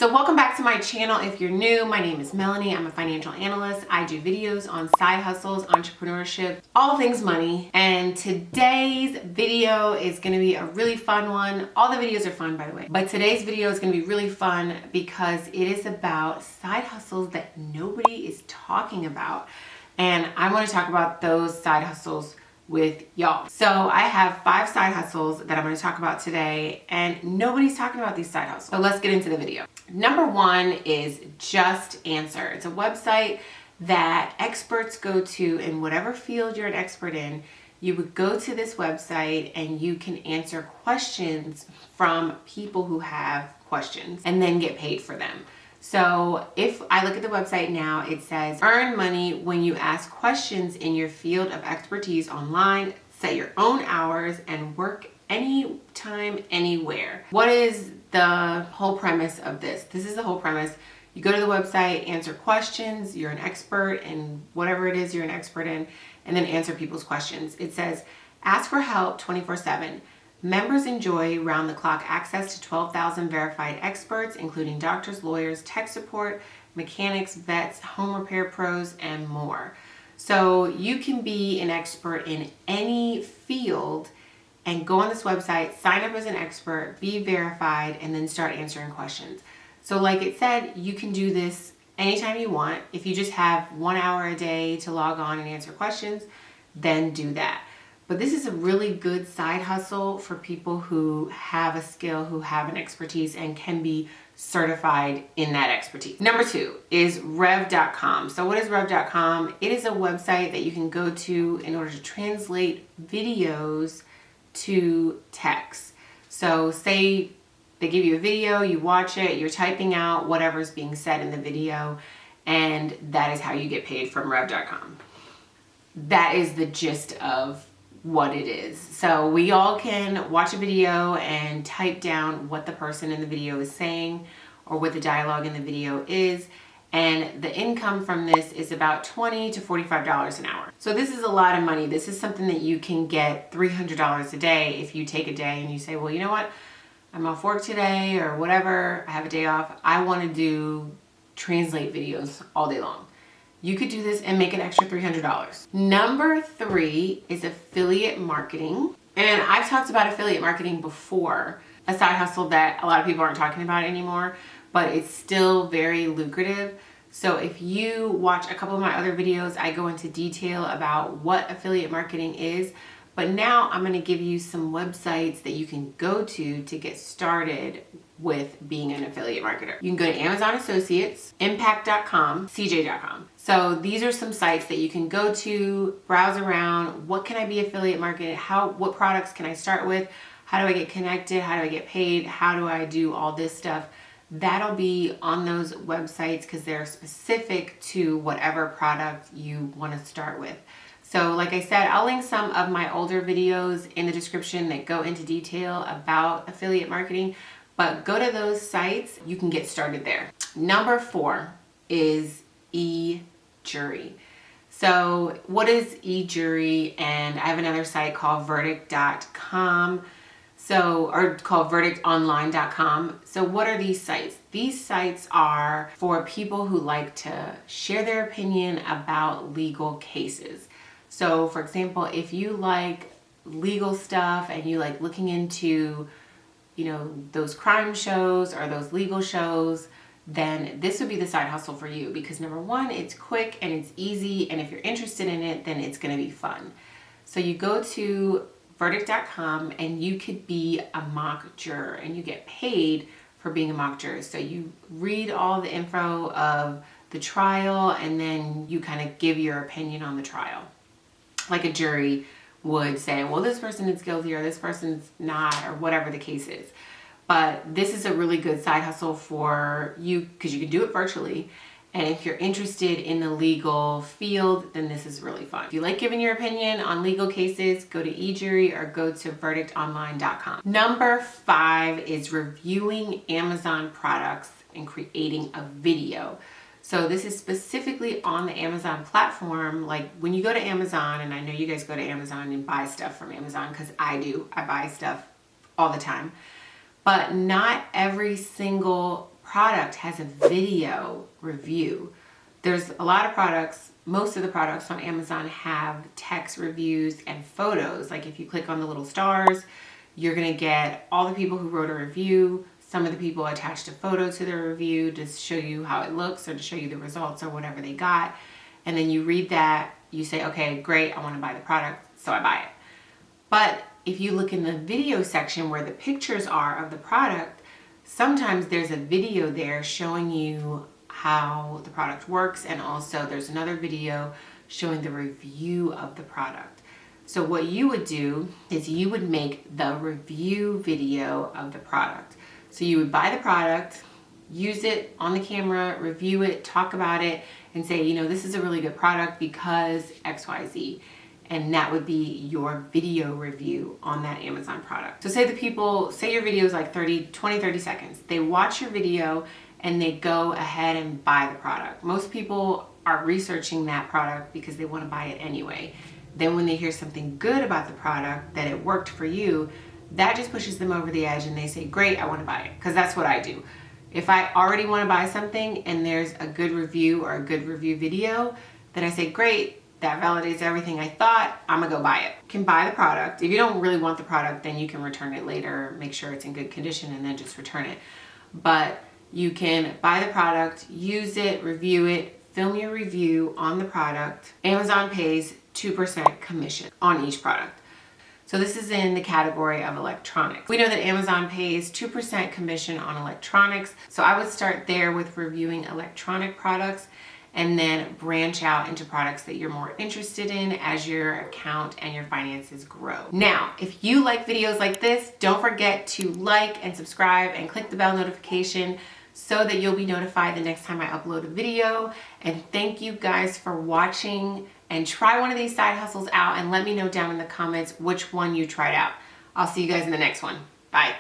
So welcome back to my channel. If you're new, my name is Melanie. I'm a financial analyst. I do videos on side hustles, entrepreneurship, all things money. And today's video is going to be a really fun one. All the videos are fun, by the way. But today's video is going to be really fun because it is about side hustles that nobody is talking about. And I want to talk about those side hustles with y'all. So I have 5 side hustles that I'm going to talk about today, and nobody's talking about these side hustles. So let's get into the video. Number 1 is Just Answer. It's a website that experts go to in whatever field you're an expert in. You would go to this website and you can answer questions from people who have questions and then get paid for them. So if I look at the website now, it says earn money when you ask questions in your field of expertise online, set your own hours, and work anytime, anywhere. What is the whole premise of this? This is the whole premise. You go to the website, answer questions, you're an expert in whatever it is you're an expert in, and then answer people's questions. It says ask for help 24/7. Members enjoy round-the-clock access to 12,000 verified experts, including doctors, lawyers, tech support, mechanics, vets, home repair pros, and more. So you can be an expert in any field and go on this website, sign up as an expert, be verified, and then start answering questions. So like it said, you can do this anytime you want. If you just have 1 hour a day to log on and answer questions, then do that. But this is a really good side hustle for people who have a skill, who have an expertise, and can be certified in that expertise. Number 2 is rev.com. So what is rev.com? It is a website that you can go to in order to translate videos to text. So say they give you a video, you watch it, you're typing out whatever's being said in the video, and that is how you get paid from rev.com. That is the gist of what it is. So we all can watch a video and type down what the person in the video is saying or what the dialogue in the video is, and the income from this is about $20 to $45 an hour. So this is a lot of money. This is something that you can get $300 a day if you take a day and you say, well, you know what? I'm off work today or whatever, I have a day off. I want to translate videos all day long. You could do this and make an extra $300. Number 3 is affiliate marketing. And I've talked about affiliate marketing before, a side hustle that a lot of people aren't talking about anymore, but it's still very lucrative. So if you watch a couple of my other videos, I go into detail about what affiliate marketing is. But now I'm going to give you some websites that you can go to get started with being an affiliate marketer. You can go to Amazon Associates, Impact.com, CJ.com. So these are some sites that you can go to, browse around. What can I be affiliate marketed? What products can I start with? How do I get connected? How do I get paid? How do I do all this stuff? That'll be on those websites because they're specific to whatever product you want to start with. So like I said, I'll link some of my older videos in the description that go into detail about affiliate marketing, but go to those sites, you can get started there. Number 4 is eJury. So what is eJury? And I have another site called verdict.com. Or called verdictonline.com. So what are these sites? These sites are for people who like to share their opinion about legal cases. So for example, if you like legal stuff and you like looking into, those crime shows or those legal shows, then this would be the side hustle for you because number 1, it's quick and it's easy. And if you're interested in it, then it's going to be fun. So you go to verdict.com and you could be a mock juror and you get paid for being a mock juror. So you read all the info of the trial and then you kind of give your opinion on the trial. Like a jury would say, well, this person is guilty or this person's not, or whatever the case is. But this is a really good side hustle for you because you can do it virtually. And if you're interested in the legal field, then this is really fun. If you like giving your opinion on legal cases, go to eJury or go to verdictonline.com. Number 5 is reviewing Amazon products and creating a video. So this is specifically on the Amazon platform. Like when you go to Amazon, and I know you guys go to Amazon and buy stuff from Amazon because I do. I buy stuff all the time. But not every single product has a video review. There's a lot of products, most of the products on Amazon have text reviews and photos. Like if you click on the little stars, you're gonna get all the people who wrote a review. Some of the people attached a photo to their review to show you how it looks or to show you the results or whatever they got. And then you read that, you say, okay, great, I wanna buy the product, so I buy it. But if you look in the video section where the pictures are of the product, sometimes there's a video there showing you how the product works, and also there's another video showing the review of the product. So what you would do is you would make the review video of the product. So you would buy the product, use it on the camera, review it, talk about it, and say, you know, this is a really good product because XYZ. And that would be your video review on that Amazon product. So say your video is like 20, 30 seconds. They watch your video and they go ahead and buy the product. Most people are researching that product because they want to buy it anyway. Then when they hear something good about the product, that it worked for you, that just pushes them over the edge and they say, great, I want to buy it. Because that's what I do. If I already want to buy something and there's a good review or a good review video, then I say, great, that validates everything I thought, I'm gonna go buy it. You can buy the product. If you don't really want the product, then you can return it later, make sure it's in good condition, and then just return it. But you can buy the product, use it, review it, film your review on the product. Amazon pays 2% commission on each product. So this is in the category of electronics. We know that Amazon pays 2% commission on electronics. So I would start there with reviewing electronic products and then branch out into products that you're more interested in as your account and your finances grow. Now, if you like videos like this, don't forget to like and subscribe and click the bell notification so that you'll be notified the next time I upload a video. And thank you guys for watching, and try one of these side hustles out and let me know down in the comments which one you tried out. I'll see you guys in the next one. Bye.